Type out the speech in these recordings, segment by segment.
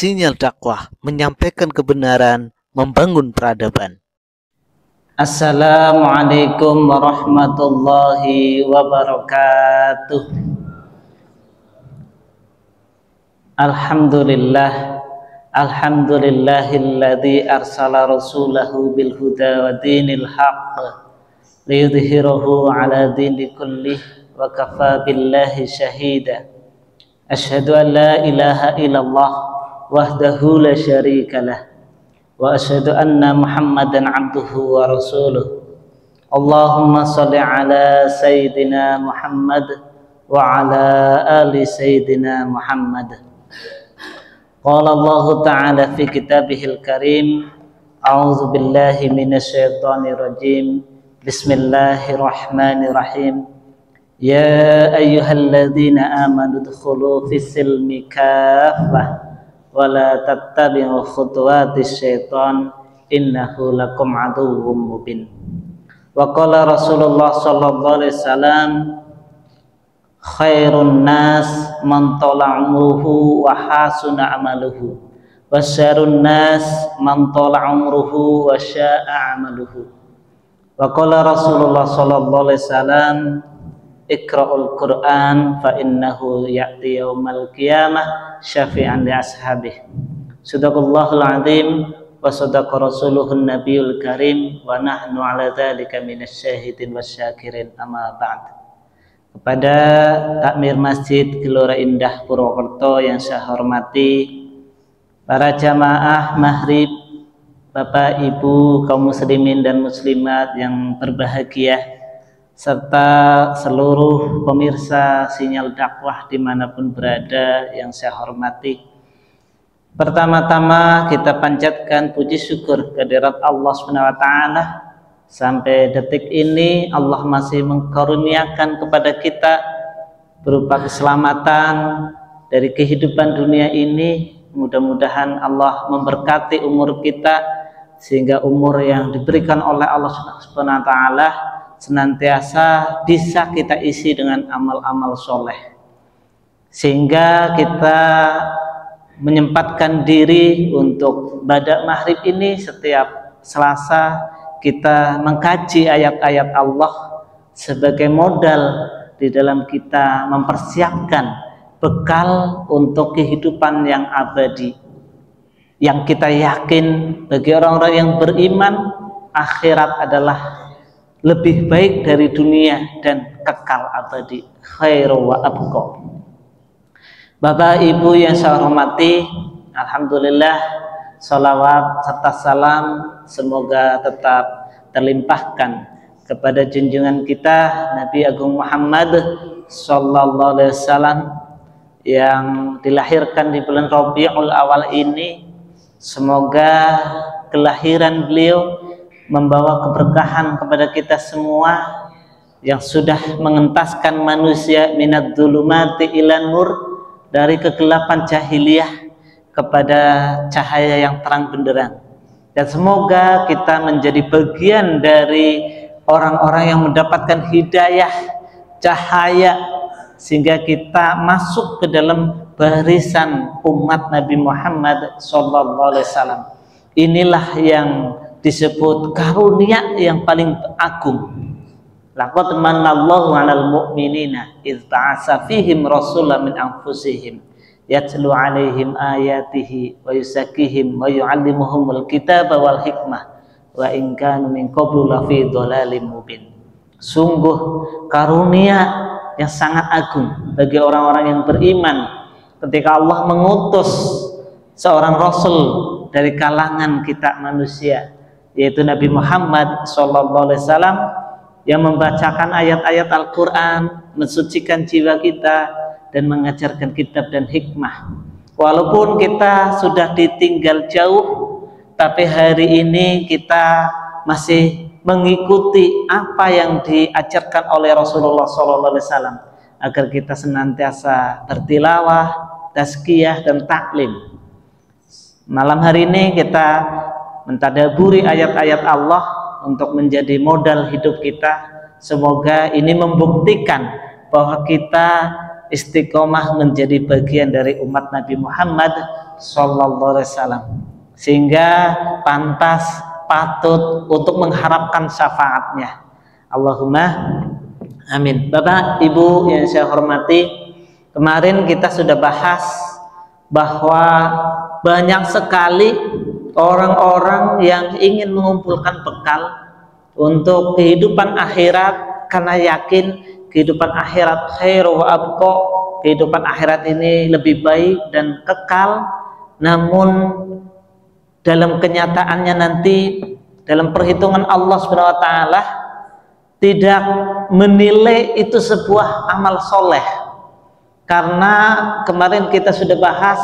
sinyal dakwah, menyampaikan kebenaran, membangun peradaban. Assalamualaikum warahmatullahi wabarakatuh. Alhamdulillahilladzi arsala rasulahu bil huda wa dinil haqq liyudhhirahu ala dini kullih wa kafa billahi syahida. Asyhadu an la ilaha illallah wahdahu la syarikalah wa asyhadu anna Muhammadan abduhu wa rasuluh. Allahumma shalli ala sayyidina Muhammad wa ala ali sayyidina Muhammad. Qala Allah ta'ala fi kitabihil karim, a'udzu billahi minasyaitonir rajim. Bismillahirrahmanirrahim. Ya ayyuhalladzina amanu udkhulu fis-silmi kaffah wa la tattabi'u khutuwatis syaitan innahu lakum aduwwum mubin. Wa qala Rasulullah sallallahu alaihi wasallam, khairun nas man tala umruhu wa hasuna amaluhu wa syarrun nas man tala umruhu wa sya'a amaluhu. Wa qala Rasulullah sallallahu alaihi wasallam, iqra'ul Qur'an fa innahu ya'ti yaumal qiyamah syafi'an li ashabih. Sadaqallahul azim wa sadaqa rasuluhun nabiyul karim wa nahnu ala dzalika minasyahidin wasyakirin, amma ba'd. Kepada takmir Masjid Gelora Indah Purwokerto yang saya hormati, para jamaah maghrib, Bapak Ibu kaum muslimin dan muslimat yang berbahagia, serta seluruh pemirsa sinyal dakwah dimanapun berada yang saya hormati. Pertama-tama kita panjatkan puji syukur kehadirat Allah SWT. Sampai detik ini Allah masih mengkaruniakan kepada kita berupa keselamatan dari kehidupan dunia ini. Mudah-mudahan Allah memberkati umur kita sehingga umur yang diberikan oleh Allah SWT senantiasa bisa kita isi dengan amal-amal soleh, sehingga kita menyempatkan diri untuk badak maghrib ini setiap Selasa. Kita mengkaji ayat-ayat Allah sebagai modal di dalam kita mempersiapkan bekal untuk kehidupan yang abadi, yang kita yakin bagi orang-orang yang beriman akhirat adalah lebih baik dari dunia dan kekal abadi, khairu wa abqa. Bapak Ibu yang saya hormati, alhamdulillah, salawat serta salam semoga tetap terlimpahkan kepada junjungan kita Nabi Agung Muhammad sallallahu alaihi wasallam yang dilahirkan di bulan Rabiul Awal ini. Semoga kelahiran beliau membawa keberkahan kepada kita semua yang sudah mengentaskan manusia minad dzulumati ilan nur, dari kegelapan jahiliyah kepada cahaya yang terang benderang. Dan semoga kita menjadi bagian dari orang-orang yang mendapatkan hidayah, cahaya, sehingga kita masuk ke dalam barisan umat Nabi Muhammad SAW. Inilah yang disebut karunia yang paling agung. Laqad manallahu 'alal mu'minina idz ba'atsa fihim rasulan min anfusihim yatlu 'alaihim ayatihi wa yuzakkihim wa yu'allimuhumul kitaba wal hikmah wa in kanu min qablu lafi dhalalim mubin. Sungguh karunia yang sangat agung bagi orang-orang yang beriman ketika Allah mengutus seorang rasul dari kalangan kita manusia, yaitu Nabi Muhammad SAW, yang membacakan ayat-ayat Al-Quran, mensucikan jiwa kita dan mengajarkan kitab dan hikmah. Walaupun kita sudah ditinggal jauh, tapi hari ini kita masih mengikuti apa yang diajarkan oleh Rasulullah SAW agar kita senantiasa bertilawah, tazkiyah dan taklim. Malam hari ini kita mentadaburi ayat-ayat Allah untuk menjadi modal hidup kita. Semoga ini membuktikan bahwa kita istiqomah menjadi bagian dari umat Nabi Muhammad Sallallahu Alaihi Wasallam, sehingga pantas patut untuk mengharapkan syafaatnya. Allahumma amin. Bapak Ibu yang saya hormati, kemarin kita sudah bahas bahwa banyak sekali orang-orang yang ingin mengumpulkan bekal untuk kehidupan akhirat karena yakin kehidupan akhirat khairu wa abqa, kehidupan akhirat ini lebih baik dan kekal. Namun dalam kenyataannya nanti dalam perhitungan Allah Subhanahu wa taala tidak menilai itu sebuah amal soleh, karena kemarin kita sudah bahas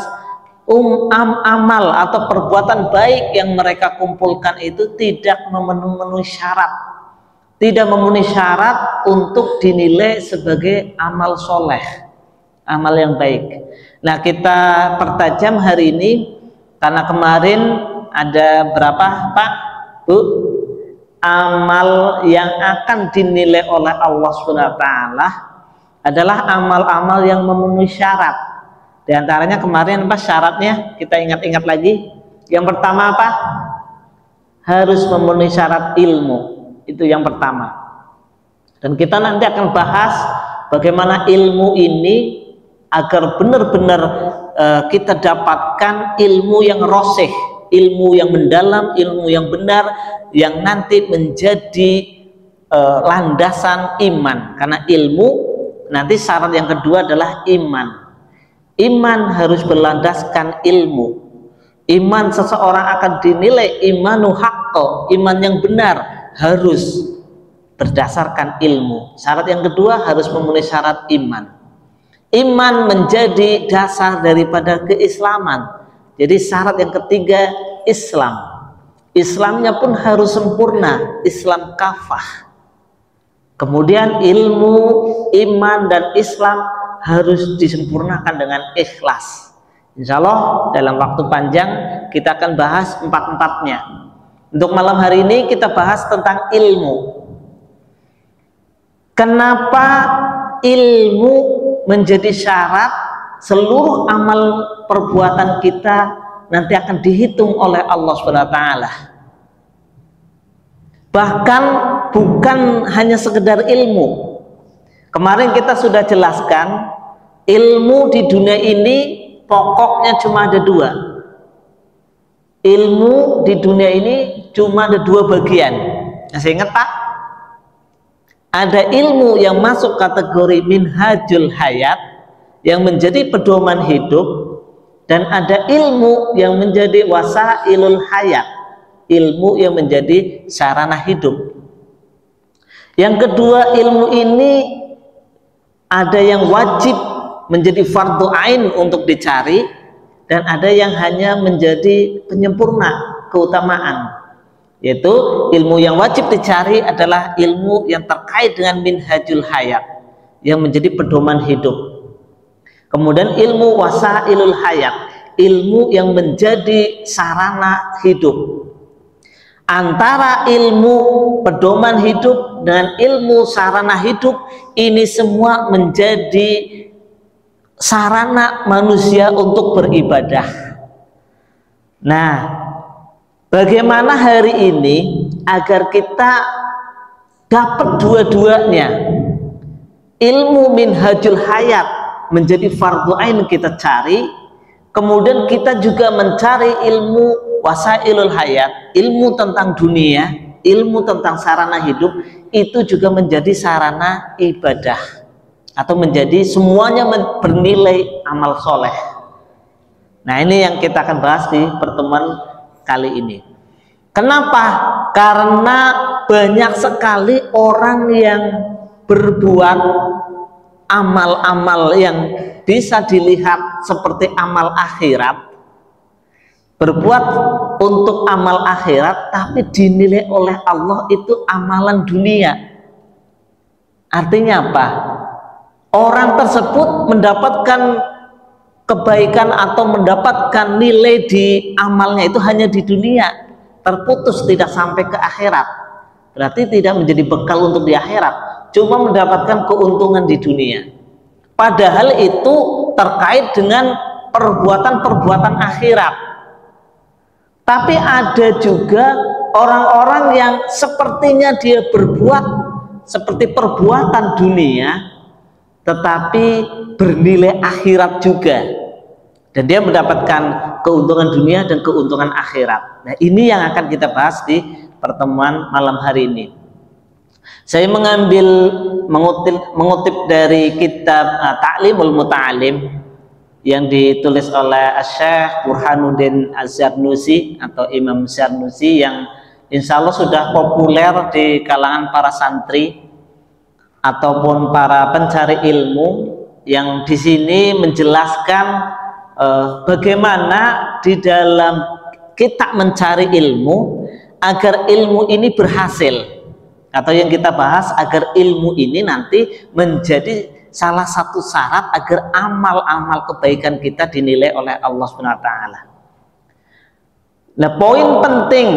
amal atau perbuatan baik yang mereka kumpulkan itu tidak memenuhi syarat, tidak memenuhi syarat untuk dinilai sebagai amal soleh, amal yang baik. Nah, kita pertajam hari ini karena kemarin ada berapa Pak Bu amal yang akan dinilai oleh Allah SWT adalah amal-amal yang memenuhi syarat. Di antaranya kemarin apa syaratnya? Kita ingat-ingat lagi. Yang pertama apa? Harus memenuhi syarat ilmu. Itu yang pertama. Dan kita nanti akan bahas bagaimana ilmu ini agar benar-benar kita dapatkan ilmu yang rosih, ilmu yang mendalam, ilmu yang benar, yang nanti menjadi landasan iman. Karena ilmu nanti syarat yang kedua adalah iman. Iman harus berlandaskan ilmu. Iman seseorang akan dinilai imanu haqqo, iman yang benar harus berdasarkan ilmu. Syarat yang kedua harus memenuhi syarat iman. Iman menjadi dasar daripada keislaman. Jadi syarat yang ketiga Islam. Islamnya pun harus sempurna, Islam kafah. Kemudian ilmu, iman, dan Islam harus disempurnakan dengan ikhlas. Insya Allah dalam waktu panjang kita akan bahas empat-empatnya. Untuk malam hari ini kita bahas tentang ilmu. Kenapa ilmu menjadi syarat seluruh amal perbuatan kita nanti akan dihitung oleh Allah SWT. Bahkan bukan hanya sekedar ilmu. Kemarin kita sudah jelaskan ilmu di dunia ini pokoknya cuma ada dua. Ilmu di dunia ini cuma ada dua bagian. Masih ingat Pak? Ada ilmu yang masuk kategori minhajul hayat, yang menjadi pedoman hidup, dan ada ilmu yang menjadi wasailul hayat, ilmu yang menjadi sarana hidup. Yang kedua, ilmu ini ada yang wajib menjadi fardu ain untuk dicari, dan ada yang hanya menjadi penyempurna keutamaan. Yaitu ilmu yang wajib dicari adalah ilmu yang terkait dengan minhajul hayat, yang menjadi pedoman hidup. Kemudian ilmu wasailul hayat, ilmu yang menjadi sarana hidup. Antara ilmu pedoman hidup dengan ilmu sarana hidup ini semua menjadi sarana manusia untuk beribadah. Nah, bagaimana hari ini agar kita dapat dua-duanya? Ilmu minhajul hayat menjadi fardu ain kita cari, kemudian kita juga mencari ilmu wasailul hayat, ilmu tentang dunia, ilmu tentang sarana hidup, itu juga menjadi sarana ibadah, atau menjadi semuanya bernilai amal soleh. Nah, ini yang kita akan bahas di pertemuan kali ini. Kenapa? Karena banyak sekali orang yang berbuat amal-amal yang bisa dilihat seperti amal akhirat, berbuat untuk amal akhirat, tapi dinilai oleh Allah itu amalan dunia. Artinya apa? Orang tersebut mendapatkan kebaikan atau mendapatkan nilai di amalnya itu hanya di dunia, terputus, tidak sampai ke akhirat. Berarti tidak menjadi bekal untuk di akhirat, cuma mendapatkan keuntungan di dunia. Padahal itu terkait dengan perbuatan-perbuatan akhirat. Tapi ada juga orang-orang yang sepertinya dia berbuat seperti perbuatan dunia, tetapi bernilai akhirat juga, dan dia mendapatkan keuntungan dunia dan keuntungan akhirat. Nah, ini yang akan kita bahas di pertemuan malam hari ini. Saya mengutip dari kitab Ta'limul Muta'alim yang ditulis oleh Syekh Burhanuddin Az-Zarnusi atau Imam Zarnusi, yang insya Allah sudah populer di kalangan para santri ataupun para pencari ilmu, yang di sini menjelaskan bagaimana di dalam kita mencari ilmu agar ilmu ini berhasil, atau yang kita bahas agar ilmu ini nanti menjadi salah satu syarat agar amal-amal kebaikan kita dinilai oleh Allah Subhanahu wa taala. Nah, poin penting,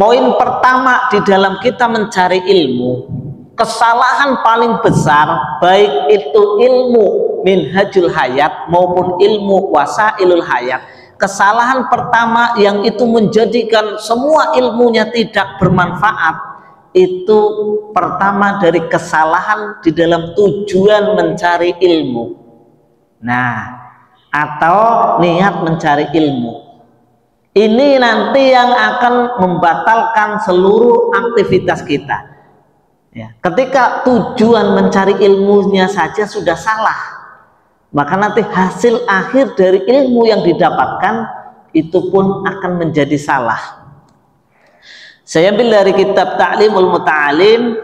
poin pertama di dalam kita mencari ilmu, kesalahan paling besar baik itu ilmu minhajul hayat maupun ilmu wasailul hayat, kesalahan pertama yang itu menjadikan semua ilmunya tidak bermanfaat, itu pertama dari kesalahan di dalam tujuan mencari ilmu. Nah, atau niat mencari ilmu ini nanti yang akan membatalkan seluruh aktivitas kita ya. Ketika tujuan mencari ilmunya saja sudah salah, maka nanti hasil akhir dari ilmu yang didapatkan itu pun akan menjadi salah. Saya ambil dari kitab Ta'limul Muta'alim,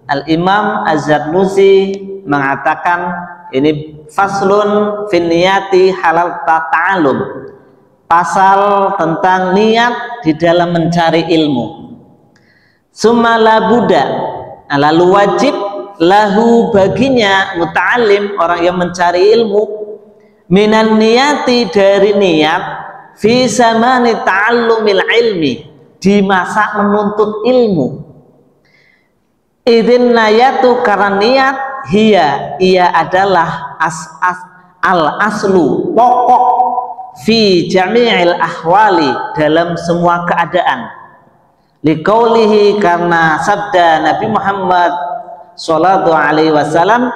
Al-Imam Az-Zarnusi mengatakan, ini faslun fin niyati halal ta'alum, pasal tentang niat di dalam mencari ilmu. Summa la buddha, lalu wajib lahu baginya muta'alim, orang yang mencari ilmu, minan niyati, dari niat, fi zamani ta'allumil ilmi, di masa menuntut ilmu. Idzin nayatu, karena niat, ia adalah al aslu, pokok, fi jami'il ahwali, dalam semua keadaan. Liqaulihi, karena sabda Nabi Muhammad sallallahu alaihi wasallam,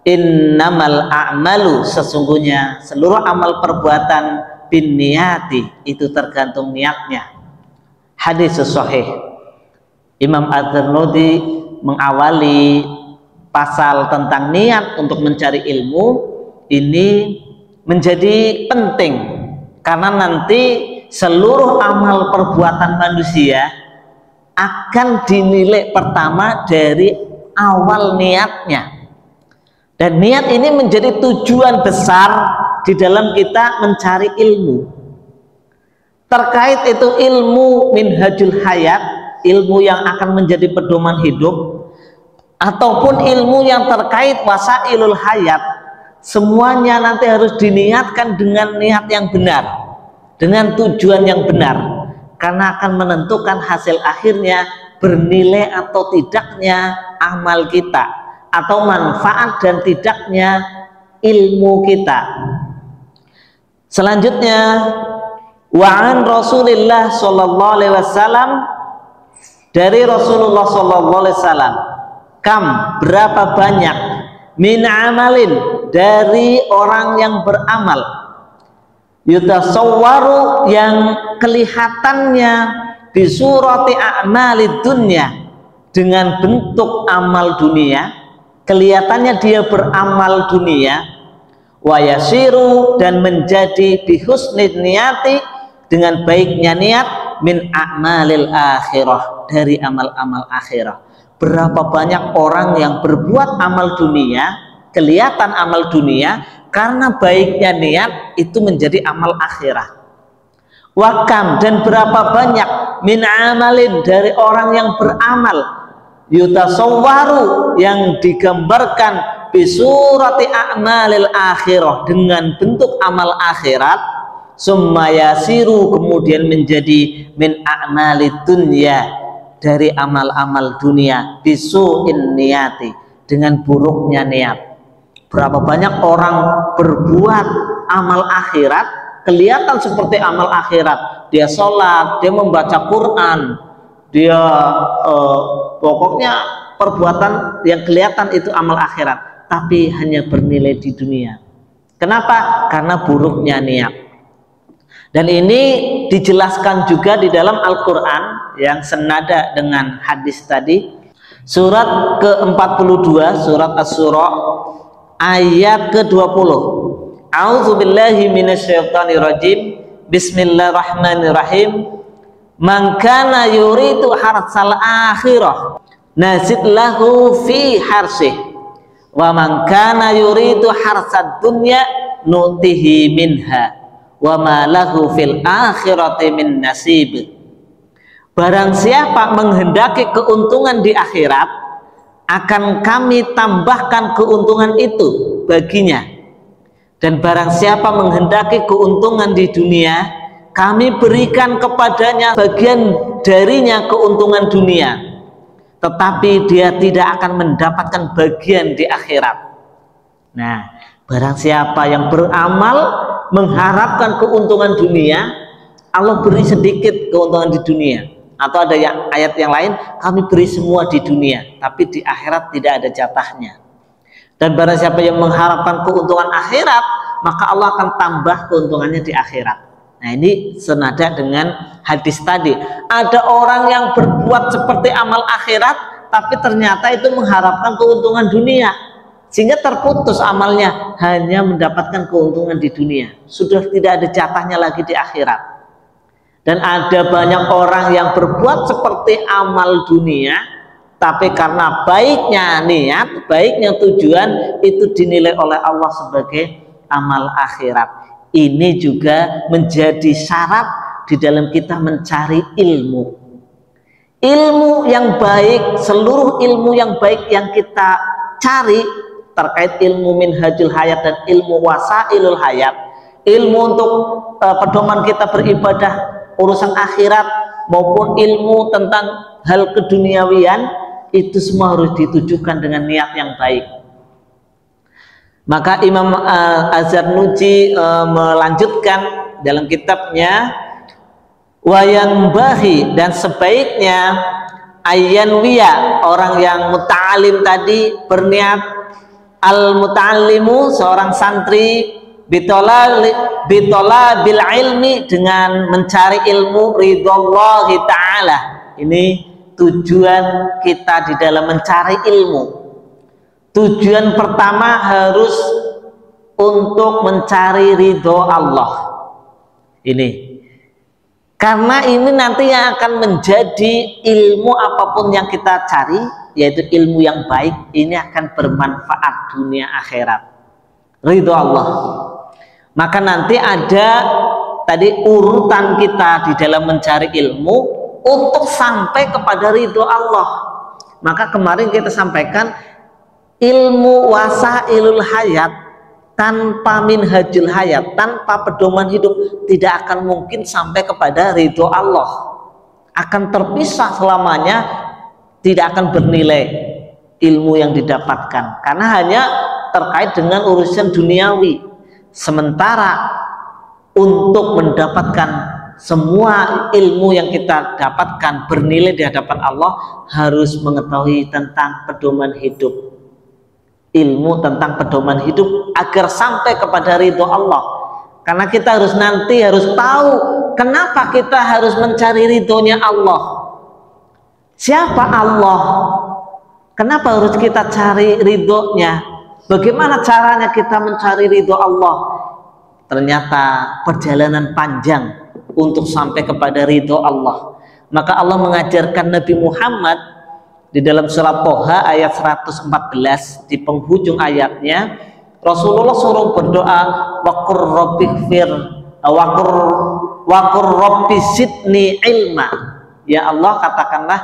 innamal a'malu, sesungguhnya seluruh amal perbuatan bin niyati, itu tergantung niatnya. Hadis sahih. Imam Az-Zarnusi mengawali pasal tentang niat untuk mencari ilmu ini menjadi penting, karena nanti seluruh amal perbuatan manusia akan dinilai pertama dari awal niatnya, dan niat ini menjadi tujuan besar di dalam kita mencari ilmu. Terkait itu ilmu minhajul hayat, ilmu yang akan menjadi pedoman hidup, ataupun ilmu yang terkait wasailul hayat, semuanya nanti harus diniatkan dengan niat yang benar, dengan tujuan yang benar, karena akan menentukan hasil akhirnya bernilai atau tidaknya amal kita, atau manfaat dan tidaknya ilmu kita. Selanjutnya, wa'an Rasulillah sallallahu alaihi wasallam, dari Rasulullah sallallahu alaihi wasallam, kam, berapa banyak, min amalin, dari orang yang beramal, yutasawwaru, yang kelihatannya bisurati a'malid dunya, dengan bentuk amal dunia, kelihatannya dia beramal dunia, wa yasiru, dan menjadi bihusnid niyati, dengan baiknya niat, min a'malil akhirah, dari amal-amal akhirah. Berapa banyak orang yang berbuat amal dunia, kelihatan amal dunia, karena baiknya niat itu menjadi amal akhirah. Wakam, dan berapa banyak, min amalin, dari orang yang beramal, yutasawwaru, yang digambarkan bisurati a'malil akhirah, dengan bentuk amal akhirat, summa yasiru, kemudian menjadi min a'malid dunya, dari amal-amal dunia, bisu'in niyati, dengan buruknya niat. Berapa banyak orang berbuat amal akhirat, kelihatan seperti amal akhirat. Dia sholat, dia membaca Quran, dia pokoknya perbuatan yang kelihatan itu amal akhirat, tapi hanya bernilai di dunia. Kenapa? Karena buruknya niat. Dan ini dijelaskan juga di dalam Al-Quran yang senada dengan hadis tadi. Surat ke-42, surat Asy-Syura ayat ke-20. A'udzubillahi minasyaitonirrajim. Bismillahirrahmanirrahim. Man kana yuridu harsal akhirah nazid lahu fi harsih wa man kana yuridu harsad dunya nutihi minha wa ma lahu fil akhirati min nasib. Barang siapa menghendaki keuntungan di akhirat, akan kami tambahkan keuntungan itu baginya. Dan barang siapa menghendaki keuntungan di dunia, kami berikan kepadanya bagian darinya keuntungan dunia, tetapi dia tidak akan mendapatkan bagian di akhirat. Nah, barang siapa yang beramal mengharapkan keuntungan dunia, Allah beri sedikit keuntungan di dunia. Atau ada ayat yang lain, kami beri semua di dunia, tapi di akhirat tidak ada jatahnya. Dan barang siapa yang mengharapkan keuntungan akhirat, maka Allah akan tambah keuntungannya di akhirat. Nah, ini senada dengan hadis tadi. Ada orang yang berbuat seperti amal akhirat, tapi ternyata itu mengharapkan keuntungan dunia, sehingga terputus amalnya, hanya mendapatkan keuntungan di dunia, sudah tidak ada jatahnya lagi di akhirat. Dan ada banyak orang yang berbuat seperti amal dunia, tapi karena baiknya niat, baiknya tujuan, itu dinilai oleh Allah sebagai amal akhirat. Ini juga menjadi syarat di dalam kita mencari ilmu. Ilmu yang baik, seluruh ilmu yang baik yang kita cari terkait ilmu minhajul hayat dan ilmu wasailul hayat, ilmu untuk pedoman kita beribadah urusan akhirat maupun ilmu tentang hal keduniawian, itu semua harus ditujukan dengan niat yang baik. Maka Imam Az-Zarnuji melanjutkan dalam kitabnya, wayan bahi, dan sebaiknya ayanwiya, orang yang muta'alim tadi berniat, al muta'allimu, seorang santri, bitola bil ilmi, dengan mencari ilmu ridhallahi ta'ala. Ini tujuan kita di dalam mencari ilmu. Tujuan pertama harus untuk mencari ridho Allah. Ini karena ini nanti yang akan menjadi ilmu apapun yang kita cari, yaitu ilmu yang baik, ini akan bermanfaat dunia akhirat, ridho Allah. Maka nanti ada tadi urutan kita di dalam mencari ilmu untuk sampai kepada ridho Allah. Maka kemarin kita sampaikan, ilmu wasailul hayat tanpa minhajul hayat, tanpa pedoman hidup, tidak akan mungkin sampai kepada ridho Allah. Akan terpisah selamanya, tidak akan bernilai ilmu yang didapatkan, karena hanya terkait dengan urusan duniawi. Sementara untuk mendapatkan semua ilmu yang kita dapatkan bernilai di hadapan Allah, harus mengetahui tentang pedoman hidup, ilmu tentang pedoman hidup agar sampai kepada ridho Allah. Karena kita harus tahu kenapa kita harus mencari ridhonya Allah. Siapa Allah? Kenapa harus kita cari ridhonya? Bagaimana caranya kita mencari ridho Allah? Ternyata perjalanan panjang untuk sampai kepada ridho Allah. Maka Allah mengajarkan Nabi Muhammad di dalam surat Toha ayat 114, di penghujung ayatnya Rasulullah suruh berdoa, waqur rabbi zidni ilma. Ya Allah, katakanlah,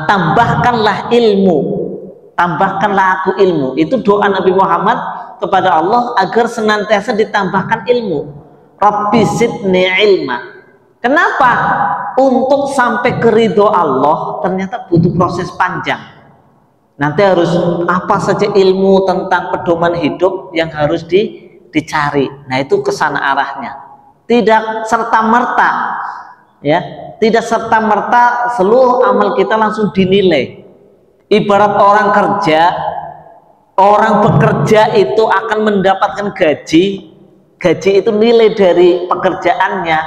tambahkanlah ilmu, tambahkanlah aku ilmu. Itu doa Nabi Muhammad kepada Allah agar senantiasa ditambahkan ilmu. Rabbi zidni ilma. Kenapa? Untuk sampai ke ridho Allah ternyata butuh proses panjang. Nanti harus apa saja ilmu tentang pedoman hidup yang harus dicari. Nah, itu kesana arahnya. Tidak serta merta, ya, tidak serta merta seluruh amal kita langsung dinilai. Ibarat orang kerja, orang bekerja itu akan mendapatkan gaji. Gaji itu nilai dari pekerjaannya,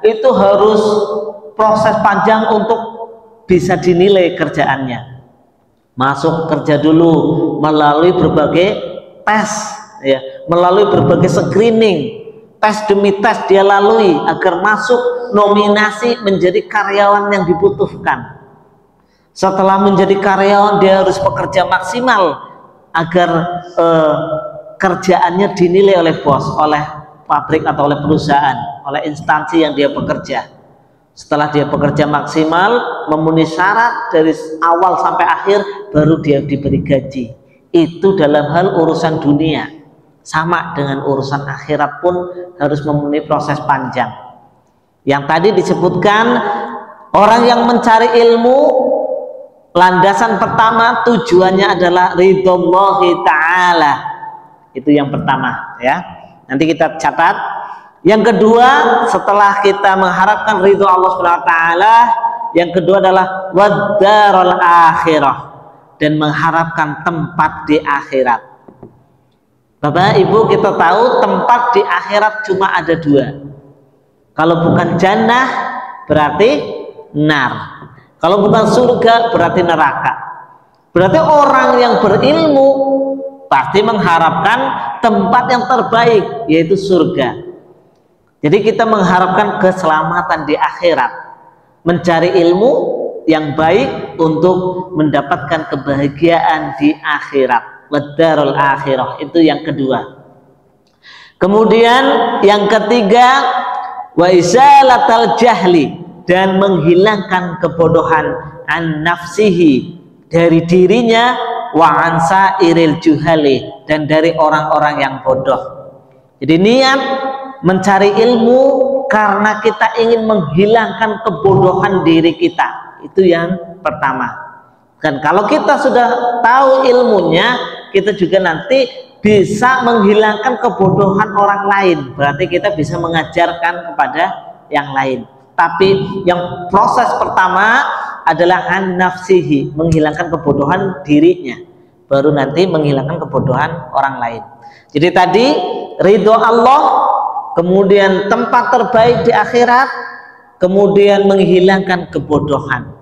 itu harus proses panjang untuk bisa dinilai kerjaannya. Masuk kerja dulu melalui berbagai tes, ya, melalui berbagai screening, tes demi tes dia lalui agar masuk nominasi menjadi karyawan yang dibutuhkan. Setelah menjadi karyawan dia harus bekerja maksimal agar kerjaannya dinilai oleh bos, oleh pabrik atau oleh perusahaan, oleh instansi yang dia bekerja. Setelah dia bekerja maksimal, memenuhi syarat dari awal sampai akhir, baru dia diberi gaji. Itu dalam hal urusan dunia. Sama dengan urusan akhirat pun harus memenuhi proses panjang. Yang tadi disebutkan, orang yang mencari ilmu, landasan pertama tujuannya adalah ridhollahi ta'ala. Itu yang pertama, ya. Nanti kita catat. Yang kedua, setelah kita mengharapkan ridho Allah Subhanahu wa taala, yang kedua adalah waddarul akhirah, dan mengharapkan tempat di akhirat. Bapak Ibu, kita tahu tempat di akhirat cuma ada dua. Kalau bukan jannah berarti nar. Kalau bukan surga berarti neraka. Berarti orang yang berilmu pasti mengharapkan tempat yang terbaik, yaitu surga. Jadi kita mengharapkan keselamatan di akhirat, mencari ilmu yang baik untuk mendapatkan kebahagiaan di akhirat. Waddarul akhirah, itu yang kedua. Kemudian yang ketiga, wa izalatal jahli, dan menghilangkan kebodohan an nafsihi, dari dirinya, wa an sairil juhali, dan dari orang-orang yang bodoh. Jadi niat mencari ilmu karena kita ingin menghilangkan kebodohan diri kita, itu yang pertama. Dan kalau kita sudah tahu ilmunya, kita juga nanti bisa menghilangkan kebodohan orang lain, berarti kita bisa mengajarkan kepada yang lain. Tapi yang proses pertama adalah an nafsihi, menghilangkan kebodohan dirinya, baru nanti menghilangkan kebodohan orang lain. Jadi tadi ridho Allah, kemudian tempat terbaik di akhirat, kemudian menghilangkan kebodohan.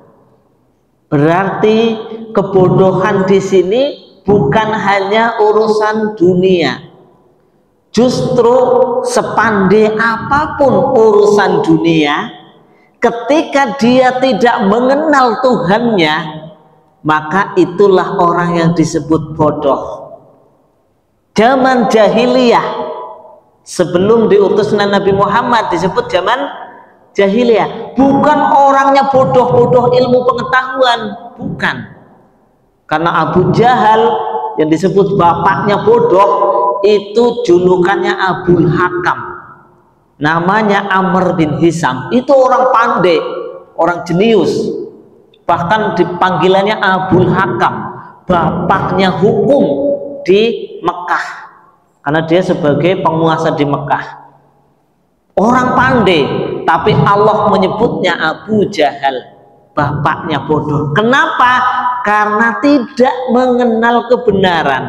Berarti kebodohan di sini bukan hanya urusan dunia. Justru sepandai apapun urusan dunia, ketika dia tidak mengenal Tuhannya, maka itulah orang yang disebut bodoh. Zaman jahiliyah, sebelum diutusnya Nabi Muhammad, disebut zaman jahiliyah. Bukan orangnya bodoh-bodoh ilmu pengetahuan, bukan. Karena Abu Jahal yang disebut bapaknya bodoh, itu julukannya Abul Hakam. Namanya Amr bin Hisam. Itu orang pandai, orang jenius. Bahkan dipanggilannya Abul Hakam, bapaknya hukum di Mekah, karena dia sebagai penguasa di Mekah. Orang pandai, tapi Allah menyebutnya Abu Jahal, bapaknya bodoh. Kenapa? Karena tidak mengenal kebenaran,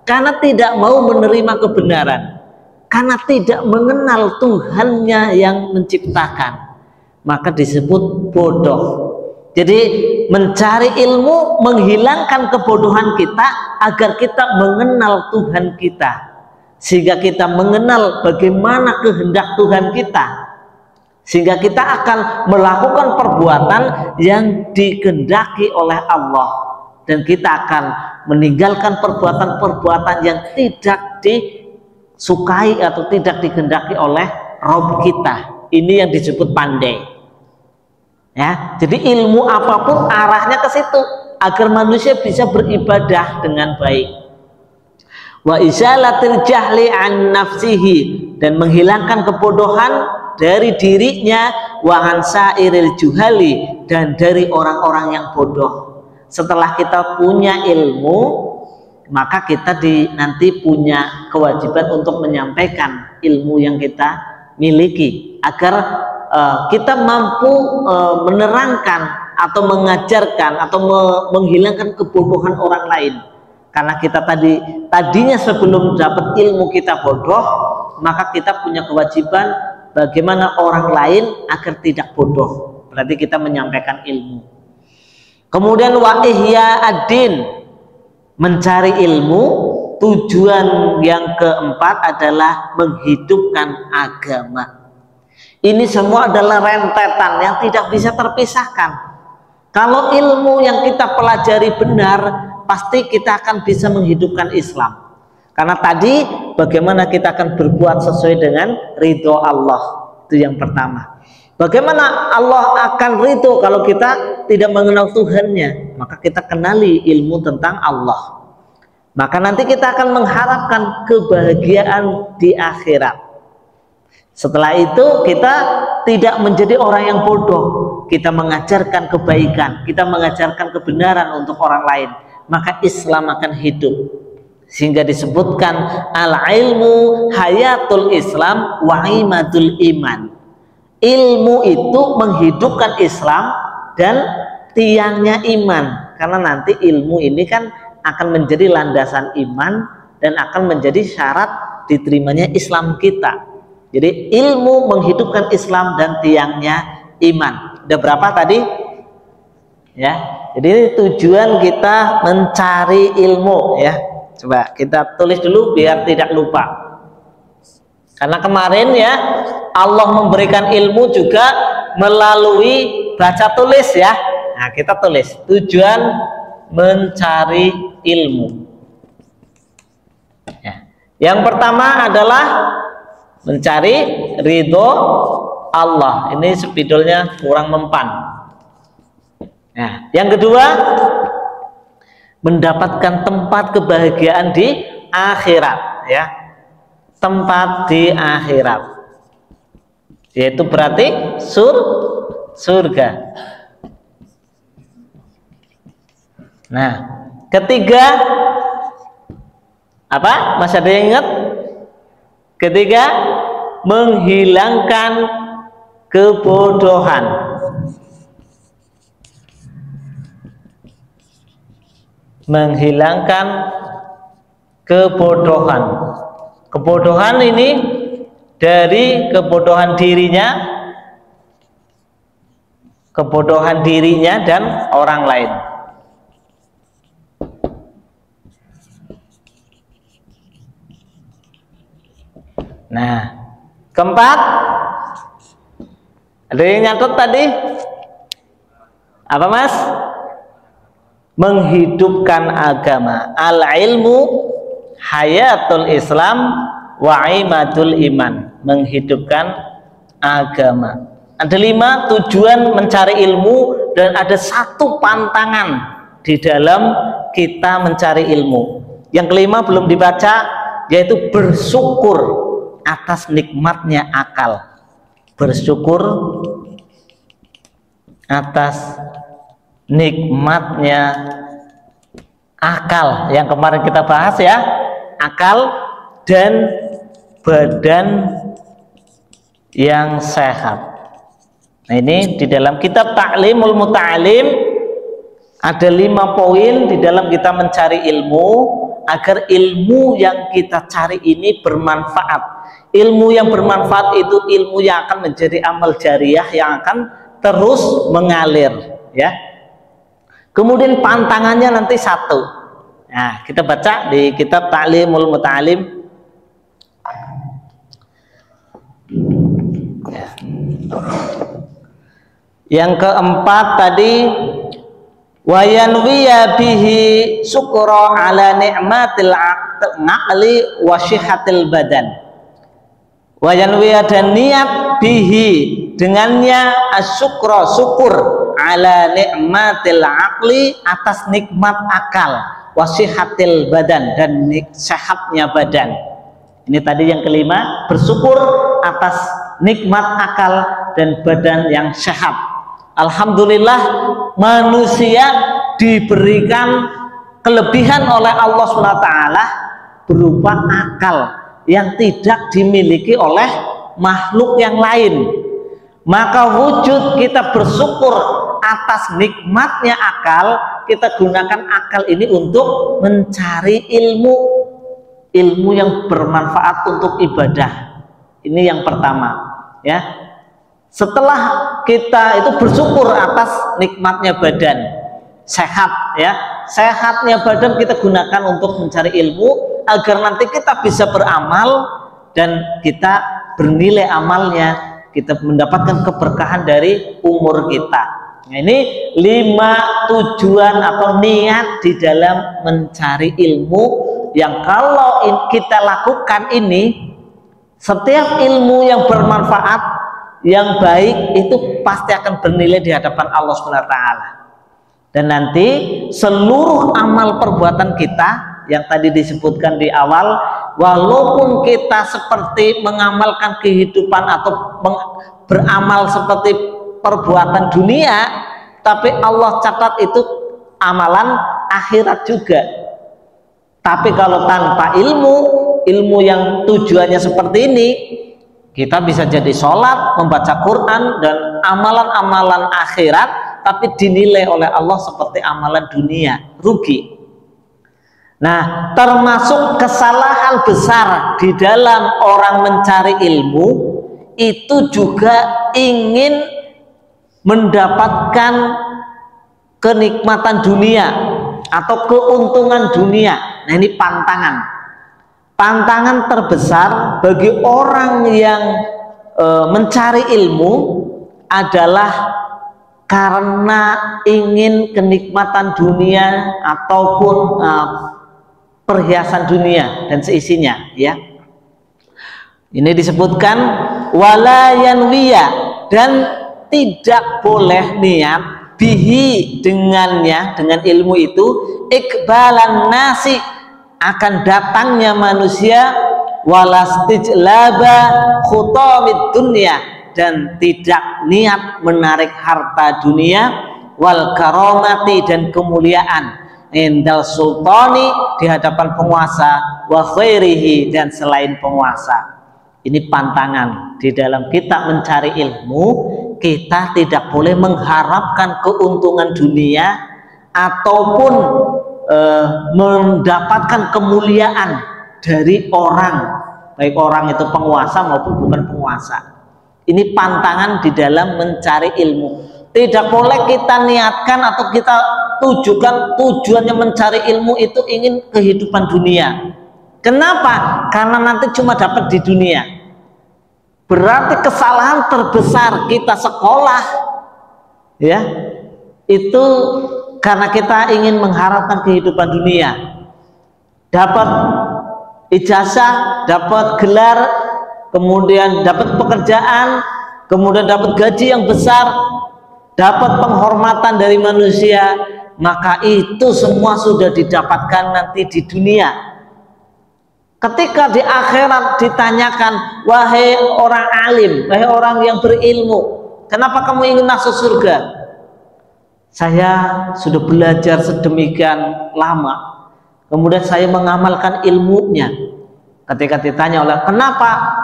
karena tidak mau menerima kebenaran, karena tidak mengenal Tuhannya yang menciptakan, maka disebut bodoh. Jadi mencari ilmu menghilangkan kebodohan kita agar kita mengenal Tuhan kita, sehingga kita mengenal bagaimana kehendak Tuhan kita, sehingga kita akan melakukan perbuatan yang dikehendaki oleh Allah, dan kita akan meninggalkan perbuatan-perbuatan yang tidak disukai atau tidak dikehendaki oleh Rabb kita. Ini yang disebut pandai. Ya, jadi ilmu apapun arahnya ke situ agar manusia bisa beribadah dengan baik. Wa izalatil jahli an nafsihi, dan menghilangkan kebodohan dari dirinya, wa an sairil juhali, dan dari orang-orang yang bodoh. Setelah kita punya ilmu, maka kita nanti punya kewajiban untuk menyampaikan ilmu yang kita miliki agar kita mampu menerangkan atau mengajarkan atau menghilangkan kebodohan orang lain. Karena kita tadinya sebelum dapat ilmu kita bodoh, maka kita punya kewajiban bagaimana orang lain agar tidak bodoh. Berarti kita menyampaikan ilmu. Kemudian wa ihya ad-din, mencari ilmu, tujuan yang keempat adalah menghidupkan agama. Ini semua adalah rentetan yang tidak bisa terpisahkan. Kalau ilmu yang kita pelajari benar, pasti kita akan bisa menghidupkan Islam. Karena tadi bagaimana kita akan berbuat sesuai dengan ridho Allah, itu yang pertama. Bagaimana Allah akan ridho kalau kita tidak mengenal Tuhannya? Maka kita kenali ilmu tentang Allah. Maka nanti kita akan mengharapkan kebahagiaan di akhirat. Setelah itu kita tidak menjadi orang yang bodoh. Kita mengajarkan kebaikan, kita mengajarkan kebenaran untuk orang lain. Maka Islam akan hidup. Sehingga disebutkan al-ilmu hayatul Islam wa imadul iman. Ilmu itu menghidupkan Islam dan tiangnya iman. Karena nanti ilmu ini kan akan menjadi landasan iman dan akan menjadi syarat diterimanya Islam kita. Jadi ilmu menghidupkan Islam dan tiangnya iman. Udah berapa tadi? Ya. Jadi tujuan kita mencari ilmu ya. Coba kita tulis dulu biar tidak lupa. Karena kemarin ya Allah memberikan ilmu juga melalui baca tulis ya. Nah, kita tulis tujuan mencari ilmu. Ya. Yang pertama adalah mencari ridho Allah. Ini spidolnya kurang mempan. Nah, yang kedua mendapatkan tempat kebahagiaan di akhirat ya. Tempat di akhirat, yaitu berarti surga. Nah, ketiga apa? Masih ada yang ingat? Ketiga, menghilangkan kebodohan. Menghilangkan kebodohan. Kebodohan ini dari kebodohan dirinya dan orang lain. Nah, keempat, ada yang nyatet tadi? Apa Mas? Menghidupkan agama. Al-ilmu hayatul Islam wa imadul iman, menghidupkan agama. Ada 5 tujuan mencari ilmu dan ada 1 pantangan di dalam kita mencari ilmu. Yang kelima belum dibaca, yaitu bersyukur atas nikmatnya akal. Bersyukur atas nikmatnya akal yang kemarin kita bahas ya. Akal dan badan yang sehat. Nah, ini di dalam kitab Ta'limul Muta'alim ada 5 poin di dalam kita mencari ilmu agar ilmu yang kita cari ini bermanfaat. Ilmu yang bermanfaat itu ilmu yang akan menjadi amal jariah yang akan terus mengalir ya. Kemudian pantangannya nanti 1. Nah, kita baca di kitab Ta'limul Muta'alim. Yang keempat tadi, wa yanwiya bihi syukra ala ni'matil aqli wa syihatil badan. Wa yanwiya, dan niat bihi dengannya asyukra, syukur ala ni'matil aqli, atas nikmat akal, wasihatil badan, dan sehatnya badan. Ini tadi yang kelima, bersyukur atas nikmat akal dan badan yang sehat. Alhamdulillah manusia diberikan kelebihan oleh Allah SWT berupa akal yang tidak dimiliki oleh makhluk yang lain. Maka wujud kita bersyukur atas nikmatnya akal, kita gunakan akal ini untuk mencari ilmu yang bermanfaat untuk ibadah. Ini yang pertama, ya. Setelah kita itu bersyukur atas nikmatnya badan sehat, ya, sehatnya badan kita gunakan untuk mencari ilmu agar nanti kita bisa beramal dan kita bernilai amalnya, kita mendapatkan keberkahan dari umur kita. Nah, ini 5 tujuan atau niat di dalam mencari ilmu yang kalau kita lakukan ini, setiap ilmu yang bermanfaat, yang baik itu pasti akan bernilai di hadapan Allah SWT. Dan nanti seluruh amal perbuatan kita yang tadi disebutkan di awal, walaupun kita seperti mengamalkan kehidupan atau beramal seperti perbuatan dunia, tapi Allah catat itu amalan akhirat juga. Tapi kalau tanpa ilmu yang tujuannya seperti ini, kita bisa jadi sholat, membaca Quran dan amalan-amalan akhirat, tapi dinilai oleh Allah seperti amalan dunia, rugi. Nah, termasuk kesalahan besar di dalam orang mencari ilmu itu juga ingin mendapatkan kenikmatan dunia atau keuntungan dunia. Nah, ini pantangan terbesar bagi orang yang mencari ilmu adalah karena ingin kenikmatan dunia ataupun perhiasan dunia dan seisinya, ya. Ini disebutkan wala yanwiya, dan tidak boleh niat bihi dengannya, dengan ilmu itu, ikbalan nasi, akan datangnya manusia, walastijlaba khutamid dunya, dan tidak niat menarik harta dunia, wal karamati, dan kemuliaan, indal sultani, di hadapan penguasa, wa khairihi, dan selain penguasa. Ini pantangan di dalam kita mencari ilmu. Kita tidak boleh mengharapkan keuntungan dunia ataupun mendapatkan kemuliaan dari orang, baik orang itu penguasa maupun bukan penguasa. Ini pantangan di dalam mencari ilmu. Tidak boleh kita niatkan atau kita tujukan tujuannya mencari ilmu itu ingin kehidupan dunia. Kenapa? Karena nanti cuma dapat di dunia. Berarti kesalahan terbesar kita sekolah, ya, itu karena kita ingin mengharapkan kehidupan dunia, dapat ijazah, dapat gelar, kemudian dapat pekerjaan, kemudian dapat gaji yang besar, dapat penghormatan dari manusia, maka itu semua sudah didapatkan nanti di dunia. Ketika di akhirat ditanyakan, wahai orang alim, wahai orang yang berilmu, kenapa kamu ingin masuk surga? Saya sudah belajar sedemikian lama, kemudian saya mengamalkan ilmunya. Ketika ditanya oleh, kenapa?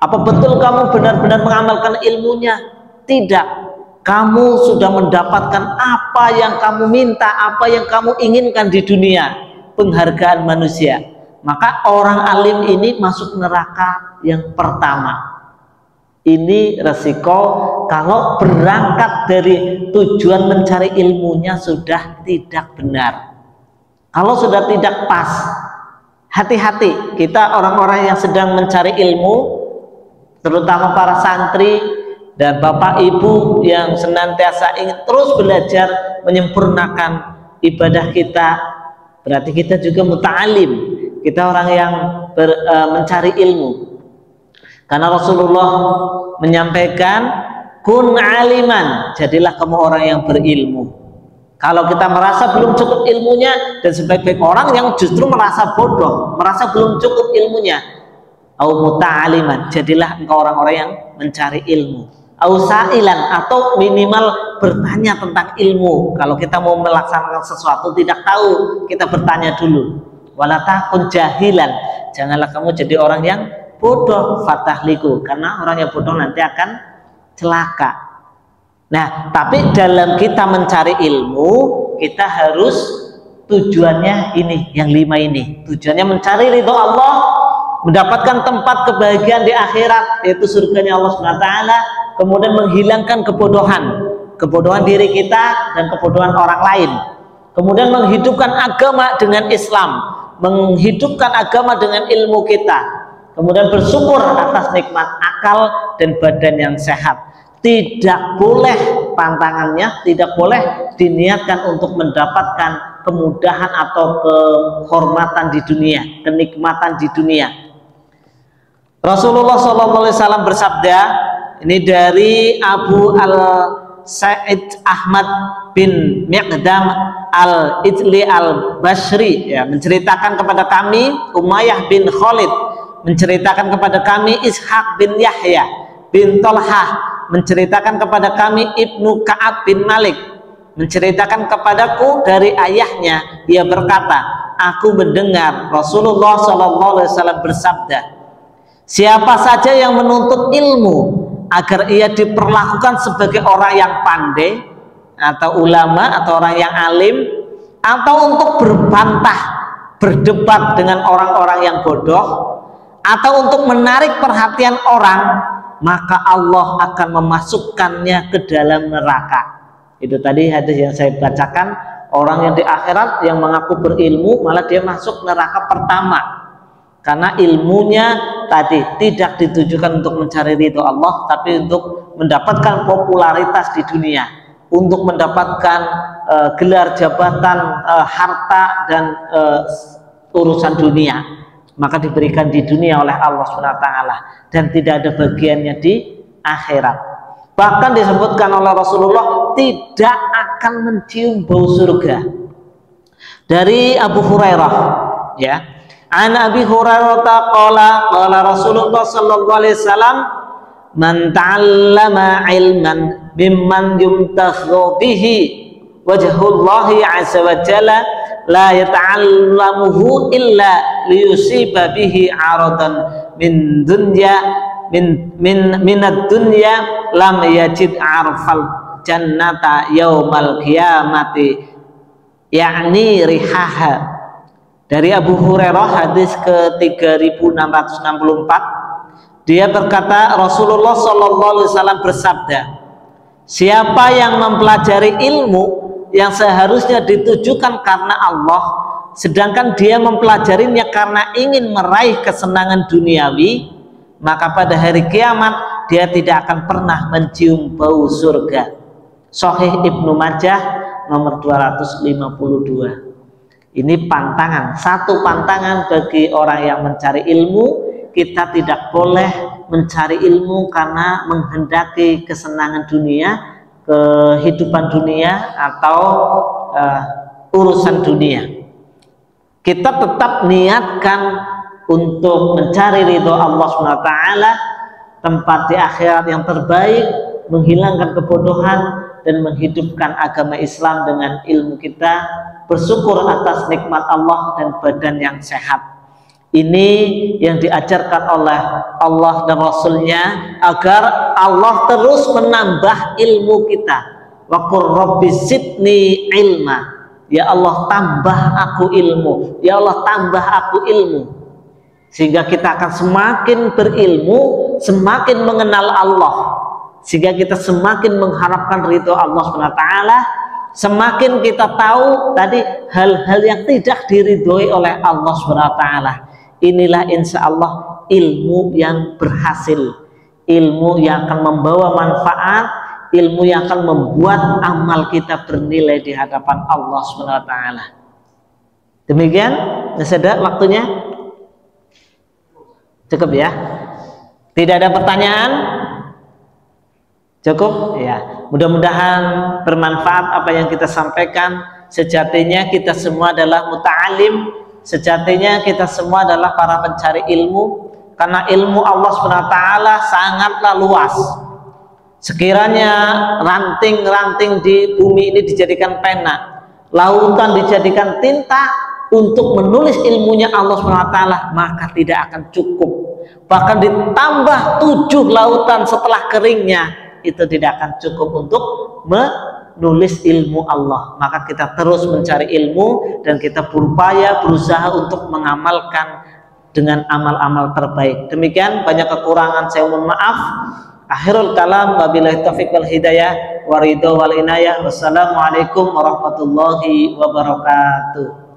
Apa betul kamu benar-benar mengamalkan ilmunya? Tidak. Kamu sudah mendapatkan apa yang kamu minta, apa yang kamu inginkan di dunia, penghargaan manusia. Maka orang alim ini masuk neraka yang pertama. Ini resiko kalau berangkat dari tujuan mencari ilmunya sudah tidak benar. Kalau sudah tidak pas, hati-hati kita orang-orang yang sedang mencari ilmu, terutama para santri dan bapak ibu yang senantiasa ingin terus belajar menyempurnakan ibadah kita. Berarti kita juga muta'alim, kita orang yang mencari ilmu. Karena Rasulullah menyampaikan, kun aliman, jadilah kamu orang yang berilmu. Kalau kita merasa belum cukup ilmunya, dan sebaik-baik orang yang justru merasa bodoh, merasa belum cukup ilmunya, au muta'aliman, jadilah engkau orang-orang yang mencari ilmu. ausailan, atau minimal bertanya tentang ilmu. Kalau kita mau melaksanakan sesuatu tidak tahu, kita bertanya dulu. Wala takun jahilan, janganlah kamu jadi orang yang bodoh, fatahliku, karena orang yang bodoh nanti akan celaka. Nah, tapi dalam kita mencari ilmu, kita harus tujuannya ini, yang 5 ini. Tujuannya mencari ridho Allah, mendapatkan tempat kebahagiaan di akhirat, yaitu surganya Allah SWT, kemudian menghilangkan kebodohan diri kita dan kebodohan orang lain, kemudian menghidupkan agama dengan Islam, menghidupkan agama dengan ilmu kita, kemudian bersyukur atas nikmat akal dan badan yang sehat. Tidak boleh, pantangannya tidak boleh diniatkan untuk mendapatkan kemudahan atau kehormatan di dunia, kenikmatan di dunia. Rasulullah SAW bersabda, ini dari Abu al-Sa'id Ahmad bin Miqdam al-Ijli al-Bashri, ya, menceritakan kepada kami, Umayyah bin Khalid menceritakan kepada kami, Ishaq bin Yahya bin Talhah menceritakan kepada kami, Ibnu Ka'ab bin Malik menceritakan kepadaku dari ayahnya, dia berkata, aku mendengar Rasulullah SAW bersabda, siapa saja yang menuntut ilmu agar ia diperlakukan sebagai orang yang pandai atau ulama atau orang yang alim, atau untuk berbantah, berdebat dengan orang-orang yang bodoh, atau untuk menarik perhatian orang, maka Allah akan memasukkannya ke dalam neraka. Itu tadi hadis yang saya bacakan, orang yang di akhirat yang mengaku berilmu malah dia masuk neraka pertama, karena ilmunya tadi tidak ditujukan untuk mencari ridho Allah, tapi untuk mendapatkan popularitas di dunia, untuk mendapatkan gelar jabatan, harta, dan urusan dunia, maka diberikan di dunia oleh Allah SWT dan tidak ada bagiannya di akhirat. Bahkan disebutkan oleh Rasulullah tidak akan mencium bau surga. Dari Abu Hurairah, ya, an Abi Hurairah qala Rasulullah sallallahu alaihi wasallam, man ta'allama ilman mimman yumtaghu bihi wajhullahi azza wa jalla la yata'allamuhu illa liyusiba bihi aradan min dunya minad dunya lam yajid arfal jannata yaumal qiyamati, yakni rihaha. Dari Abu Hurairah, hadis ke 3664, dia berkata, Rasulullah SAW bersabda, siapa yang mempelajari ilmu yang seharusnya ditujukan karena Allah, sedangkan dia mempelajarinya karena ingin meraih kesenangan duniawi, maka pada hari kiamat dia tidak akan pernah mencium bau surga. Sahih Ibnu Majah nomor 252. Ini pantangan, satu pantangan bagi orang yang mencari ilmu. Kita tidak boleh mencari ilmu karena menghendaki kesenangan dunia, kehidupan dunia, atau urusan dunia. Kita tetap niatkan untuk mencari ridho Allah SWT, tempat di akhirat yang terbaik, menghilangkan kebodohan dan menghidupkan agama Islam dengan ilmu kita, bersyukur atas nikmat Allah dan badan yang sehat. Ini yang diajarkan oleh Allah dan Rasulnya, agar Allah terus menambah ilmu kita. Wa qur rabbi zidni ilma, ya Allah tambah aku ilmu, ya Allah tambah aku ilmu, sehingga kita akan semakin berilmu, semakin mengenal Allah, sehingga kita semakin mengharapkan ridho Allah SWT, semakin kita tahu tadi hal-hal yang tidak diridhoi oleh Allah SWT. Inilah insya Allah ilmu yang berhasil, ilmu yang akan membawa manfaat, ilmu yang akan membuat amal kita bernilai di hadapan Allah SWT. Demikian, masih ada waktunya? Cukup ya? Tidak ada pertanyaan? Cukup? Ya. Mudah-mudahan bermanfaat apa yang kita sampaikan. Sejatinya kita semua adalah muta'alim, sejatinya kita semua adalah para pencari ilmu, karena ilmu Allah SWT sangatlah luas. Sekiranya ranting-ranting di bumi ini dijadikan pena, lautan dijadikan tinta untuk menulis ilmunya Allah SWT, maka tidak akan cukup. Bahkan ditambah 7 lautan setelah keringnya, itu tidak akan cukup untuk menulis ilmu Allah. Maka kita terus mencari ilmu dan kita berupaya berusaha untuk mengamalkan dengan amal-amal terbaik. Demikian, banyak kekurangan saya mohon maaf. Akhirul kalam, wabillahi taufiq wal hidayah, waridho wal inayah. Wassalamualaikum warahmatullahi wabarakatuh.